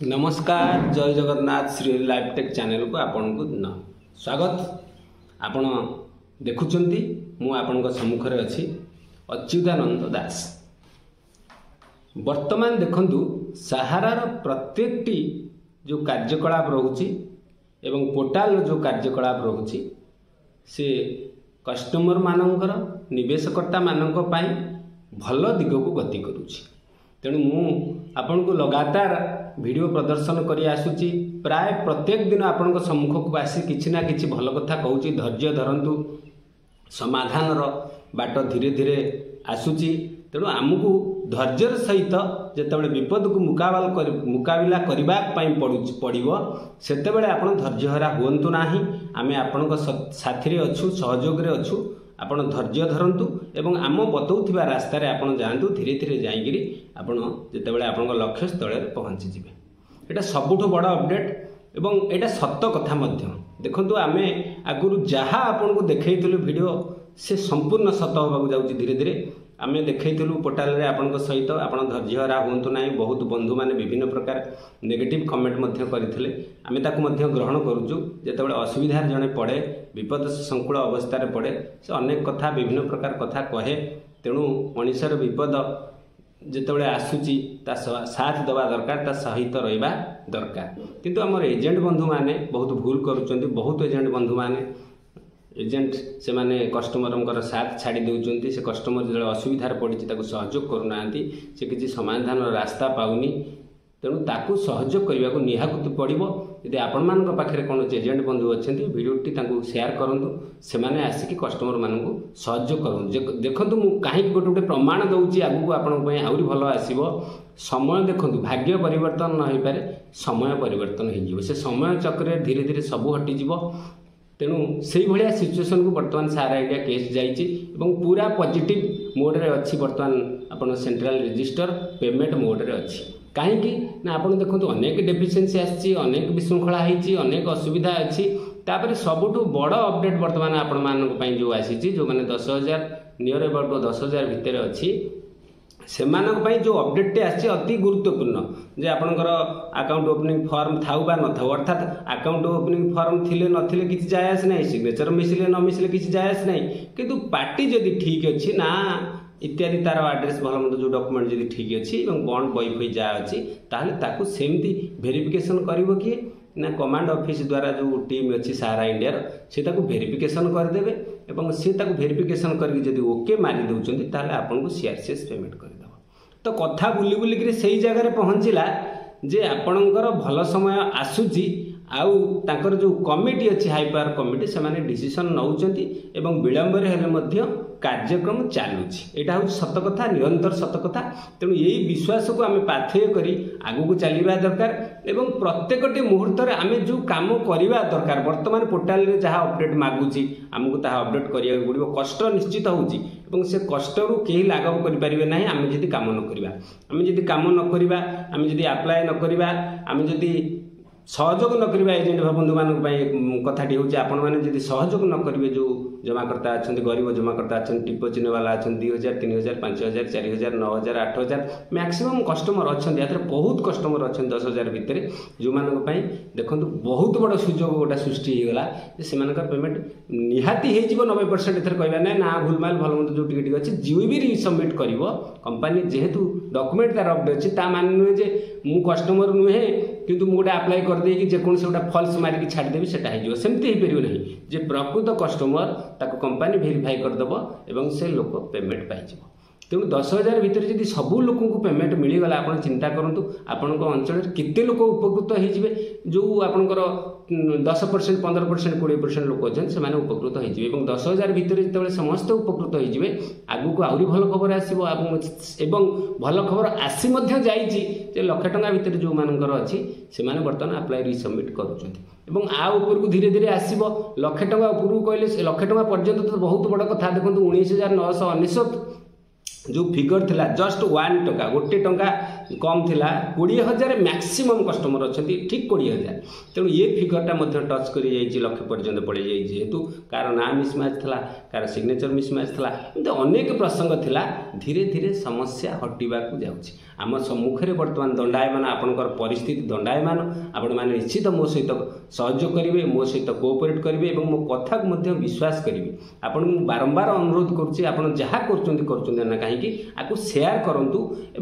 नमस्कार जय Jagannath Shri live take channel को आपन को स्वागत। आपण देखुचंती मु आपन सम्मुख रे अछि अच्युतानंद दास। वर्तमान देखंतु सहारार प्रत्येकटी जो कार्यकलाप रहुची एवं पोर्टाल जो कार्यकलाप रहुची से कस्टमर मानकर निवेशकर्ता मानक पाई भल दिग को गति करुची। तेणु मु आपन को लगातार वीडियो प्रदर्शन करी आसुची। प्राय प्रत्येक दिन आपन को सम्मुख को आसी किछि ना किछि भल कथा कहूची। धैर्य धरंतु, समाधान रो बाट धीरे धीरे आसुची। तेणु आमको धैर्यर सहित जेतेबेले विपद को मुकाबिला करबा पई पड़िबो सेतेबेले आपण धैर्यहरा हुअंतु नाही। आमे आपण को साथी रे अछु, सहयोग रे अछु। आपण धैर्य धरंतु एवं आम बतौथिबा रास्ता रे आपण जांतु। धीरे धीरे जाईगिरी आपण जेतेबेले आपण लक्ष्य स्थल रे पहुंची जिवे। एटा सबुठो बड़ अपडेट एवं एटा सत्य कथा मध्य। देखंतु आमे आगुरु जहा आपण को देखैथिलु वीडियो से संपूर्ण सत्य होबाकू जाउची। धीरे धीरे आमे देखैथिलु पोर्टाल रे आपण सहित आपण धैर्यहरा हुअंतु नाही। बहुत बंधु माने विभिन्न प्रकार नेगेटिव कमेंट मध्य करथिले। आमे ताकू मध्य ग्रहण करूचु। जेतेबेले असुविधा जणे पड़े, विपद संकुल अवस्था रे पड़े, से अनेक कथा विभिन्न प्रकार कथा कहे। तेणु मनुष्यर विपद जेतेबेले आसुची ता साथ दवा दरकार, ता सहित रहिबा दरकार। किंतु हमर एजेंट बंधु माने बहुत भूल करूचंती। बहुत एजेंट बंधु माने एजेंट से माने कस्टमर साथ छाड़ी देउचंती। से कस्टमर जो असुविधार पड़ी ताको सहयोग करूनांती, से किसी समाधान रास्ता पाउनी। तेणु ताकू सहयोग करने को निहाकु पड़ो। यदि आपण मान पाखे कौन एजेंट बंधु अच्छा वीडियोटी शेयर करूँ, से मैंने आसिक कस्टमर मानू सहयोग करूँ। देखूँ मु कहीं गोटे गोटे प्रमाण दूसरी आगू आपण आहरी भल आसो। समय देखूँ भाग्य परिवर्तन न हो पारे, समय परिवर्तन हो। से समय चक्र धीरे धीरे सब हटिज। तेणु से भाया सिचुएसन को बर्तमान सारा इंडिया केस जाइए पूरा पॉजिटिव मोड रे अच्छी। बर्तमान आपण सेंट्रल रजिस्टर पेमेंट मोड रे अच्छी। कहीं ना आप देखो अनेक डेफिशिएंसी आसी, अनेक विशृंखला होती, अनेक असुविधा अच्छी। तापर सबुठु बड़ अपडेट बर्तमान आपण मान जो आसी, जो मैंने 10,000 नियर अबाउट 10,000 भितर अच्छी, से जो अपडेट आसी अति गुरुत्वपूर्ण। जे आपणकर अकाउंट ओपनिंग फॉर्म थाउ बा न थाउ, अर्थात अकाउंट ओपनिंग फॉर्म थिले नथिले किछि जाय आस नै, सिग्नेचर मिसिले न मिसिले किछि जाय आस नै। किंतु पार्टी जदि ठीक अछि ना इत्यादि तार एड्रेस भल मत जो डॉक्यूमेंट जदि ठीक अच्छी बॉन्ड बई जा अच्छी, ताहले ताकू सेमती वेरिफिकेशन करिवो किए ना कमांड ऑफिस द्वारा जो टीम अच्छी सारा इंडिया से ताकू वेरिफिकेशन करदेवे। एवं सी ताकू वेरिफिकेशन करके जदि ओके मारी दउचंती ताहले आपन को सीआरसीएस पेमेंट करदेव। तो कथा बुली बुली करी सही जगह पहुंचला जे आपणकर भल समय आसुची। आउ तांकर जो कमिटी अच्छी हाई पावर कमिटी से माने डिसीजन नौचंती एवं विलंब रे हेले मध्य कार्यक्रम चालुची। एटा हूँ सत कथा, निरंतर सत कथा। तेणु यही विश्वास को आम पाथेय करी आगू चलवा दरकार एवं प्रत्येकटी मुहूर्त में आम जो काम करवा दरकार। वर्तमान पोर्टाल रे जहाँ अपडेट मागुची आमको ताहा अपडेट करिया पड़िबो। कष्ट निश्चित होउची एवं से कष्ट रु केही लाघव करि परिबे नाही आम जदि काम न करिबा। आम जदि काम न करिबा, आम जदि अप्लाई न करिबा, आम जदि सहयोग न करिबा एजेंट बंधु मानक कथाटी होची। आपण माने जदि सहयोग न करिवे, जो जमाकर्ता अच्छा गरीब जमाकर्ता अच्छा टिप चिन्ह वाला अच्छा 2,000 3,000 5,000 4,000 9,000 8,000 मैक्सिमम कस्टमर अच्छा। बहुत कस्टमर अच्छा 10,000 भितर जो मानक देखो बहुत बड़ सुजोग गोटा सृष्टि होगा। से पेमेंट निहाती हो 90% एथर कहना ना ना भूलमाल भल मत जो टिके अच्छे जी भी रिसबमिट कर कंपानी जेहेतु डॉक्यूमेंट तार अपडेट अच्छी ता मान नुहे जे मु कस्टमर नुहे किंतु मुझे अप्लाई करदे कि जेकोसी गोटा फल्स मारिक छाड़देवी सेटा हो सेमती हो पार नहीं। जे प्रकृत कस्टमर ताको कंपानी वेरीफाई करदेव एवं से लोक पेमेंट पाइज। तेणु 10,000 भितर जदि सबू लोक को पेमेंट मिलगला, आप चिंता करूँ आपण अंचल केते लोक उपकृत होइजिबे। जो आपणकर 10% 15% 20% लोक अच्छे से उपकृत होइजिबे एवं 10,000 भितर जिते समस्त उपकृत होइजिबे आगु को आहरी भल खबर आसीबो। एवं भल खबर आसी मध्य जाइछि जे लाख टंका भितर जो मानकर अच्छी से बर्तमान अप्लाई रिसबमिट करूछन्ति एवं आ ऊपर को धीरे धीरे आसीबो। लाख टंका ऊपर कहले लाख टंका पर्यंत तो बहुत बड़ कथा। देखो 19,999 जो फिगर थिला जस्ट 1 टंका, गोटे टंका कम थिला। 20,000 मैक्सिमम कस्टमर अच्छा ठीक 20,000। तेणु ये फिगरटा टच कर लक्ष पर्यंत पड़ जाए। जेहेतु कार ना मिसमैच था, कार सिग्नेचर मिसमैच था, अनेक प्रसंग थिला। धीरे धीरे समस्या हटिबा को जाउछि। आम सम्मुखें बर्तमान दंडायमान आपंकर परिस्थिति दंडायमान आपण मैंने निश्चित मो सहित सहयोग करेंगे, मो सहित कोऑपरेट करेंगे और मो कथा को विश्वास करेंगे। आपन बारंबार अनुरोध करुच्ची आपन जहाँ कर ना कहीं आपको सेयार करूँ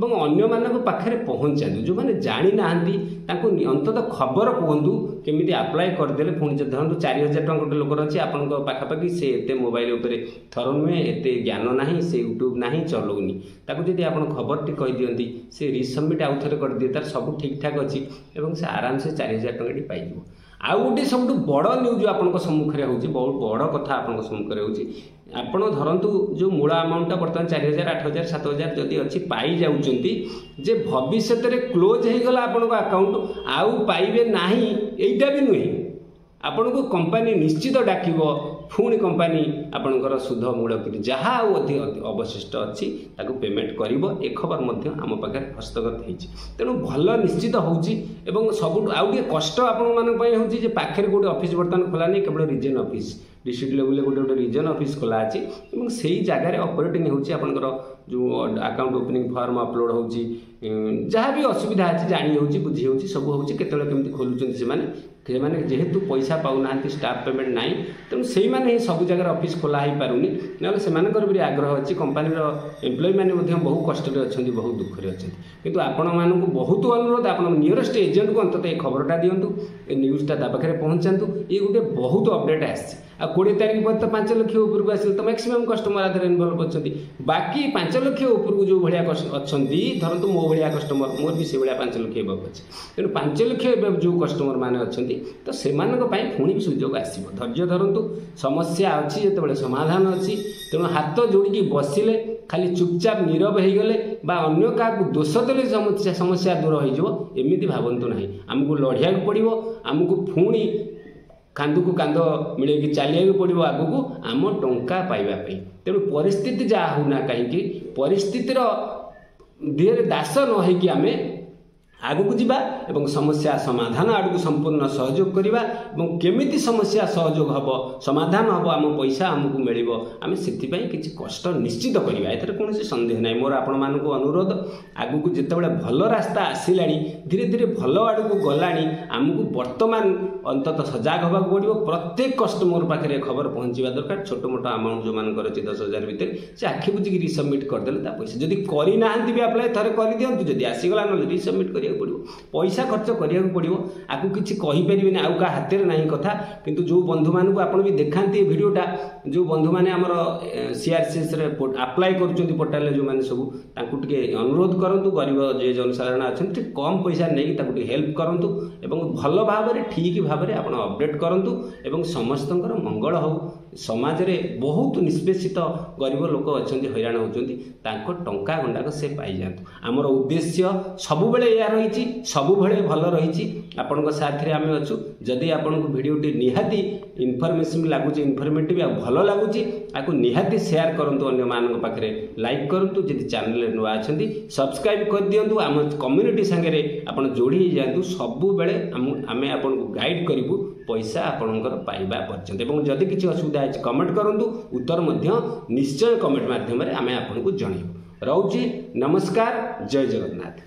और अन्य मान पाखे पहुँचा जो मैंने जानी ना अंततः खबर कहतु केमी आप्लाय करदे पुणी धरतु 4000 टଙ୍କା गोटे लोकर अच्छी आपण पाखापाखि से एत मोबाइल उपर थर नुहे एत ज्ञान ना से यूट्यूब ना चलाऊनी ताकू जब आप खबरटी कहीदिंती से रिसबमिट आउ थे करदिए तार सब ठीक ठाक अच्छी और से आराम से 4000 टଙ୍କା पाइज। आउ गोटे सब बड़ न्यूज आपण सम्मुखें हो बहुत बड़ कथा आपण सम्मुखें हो धरतु जो मूल अमाउंटा बर्तमान 4000 8000 7000 जदि अच्छी पाई जाउचंती जे भविष्य में क्लोज हो गला आपण अकाउंट आउ पाइबे नाही एटा भी नुहे आपण को कंपनी निश्चित डाकिबो पुणी कंपनी आपणकर सुध मूल जहाँ अवशिष्ट अच्छी ताकू पेमेंट करिबो ए खबर मध्य आम पाखे हस्तगत होइछि। तेणु भल निश्चित होउछि एवं सब आउ टे कष्ट आपण मानक पई होउछि जे पाखे गोटे ऑफिस बर्तमान खोला नहीं केवल रीजन ऑफिस डिस्ट्रिक्ट लेवल गोटे गोटे रीजन ऑफिस खोला अच्छी और से जगार ऑपरेटिंग होकर जो अकाउंट ओपनिंग फॉर्म अपलोड हो जहाँ भी असुविधा अच्छी जानी हो बुझी हो सब हो केमी खोलुं से मैंने जेहेतु पैसा पाऊना स्टाफ पेमेंट ना तेणु से ही सब जगह ऑफिस खोला हो पारुनी ना से भी आग्रह अच्छी कंपनी एम्प्लॉय मैंने बहु कष्ट अच्छा बहुत दुखरे अच्छा किंतु आपण मानक बहुत अनुरोध आप नियरेस्ट एजेंट को अंततः ये खबरटा दिंतु ए न्यूज़टा ता पाखे पहुँचातु ये गोटे बहुत अपडेट आसी आ 20 तारीख पर तो 5 लाख उपरको आसिल तो मैक्सिमम कस्टमर आधार इनवल्व अच्छी बाकी 5 लाख उपरको जो भाया अच्छा धरतु मो भाया कस्टमर मोर भी से भाया 5 लाख एबव अच्छे तेणु 5 लाख एबव जो कस्टमर मैंने अच्छा तो से पुणी भी सुजोग आसो धैर्य धरतु समस्या अच्छी जो समाधान अच्छी तेणु हाथ जोड़ी बसिले खाली चुपचाप नीरव हो गले अन्य क्या दोष देले समस्या दूर होमती भावतु ना आमको लड़िया पड़ो आमको पुणी कांदू को कांद मिले चलिया पड़ो आगू आम टंका पाइबापी। तेणु परिस्थिति जहाँ होना कहीं परिस्थितिर देहरे दास न हो आम आगू को जीवा एवं समस्या समाधान आड़ू संपूर्ण सहयोग करवा और केमिति समस्या सहयोग हम समाधान हम आम पैसा आमको मिल आम से किसी कष्ट निश्चित करवा ए कौन सन्देह ना मोर आपण मान अनुरोध आगू को जिते भल रास्ता आसला धीरे धीरे भल आड़ को गला आमको बर्तमान अंततः सजग होगा पड़ो प्रत्येक कस्टमर पाखे खबर पहुँचा दरकार छोट मोट अमाउंट जो मान अच्छे 10,000 भितर से आखि बुझिकी रिसबमिट करदे पैसा जदि करना भी आप्लाय थे कर दिंतु जदि आसीगला ना रिसबमिट कर पड़ो पैसा खर्च करिया पड़ो आपको किसी कहीपर आउ का हाथ में ना कथा किंतु जो बंधु मानक आप भी देखाती भिडियोटा जो बंधु मैंने आमर CRCS अप्लाई कर पोर्टाल जो मैंने सब टे अनुरोध करूँ गरीब जे जनसाधारण अच्छा कम पैसा नहीं हेल्प करूँ एवं भल भाव ठीक भाव में आप अपडेट करूँ एवं समस्त मंगल हो समाज रे बहुत निष्पेषित गरीब लोक अच्छा हैरान होती टंका गंडाक से पाई जातु आमर उद्देश्य सबुबले या रही सबुबले भल रही आपण साथ आम अच्छु जदि आपण को वीडियोटी निहाती इनफर्मेशन लगुच इनफर्मेटिव आ भल लगुच आपको निहाती शेयर करूँ अन्य मान पाखे लाइक करूँ जदि चैनल नुआ अच्छा सब्सक्राइब कर दिंतु आम कम्युनिटी सांगे आप जोड़ी जातु सबुबले आम आपन को गाइड करूँ पैसा आपणकर पाइबा पर्यंत एवं जदि किसी असुविधा है कमेंट करूँ उत्तर निश्चय कमेंट माध्यम आम आपको जनइबू। रोचे नमस्कार, जय जगन्नाथ।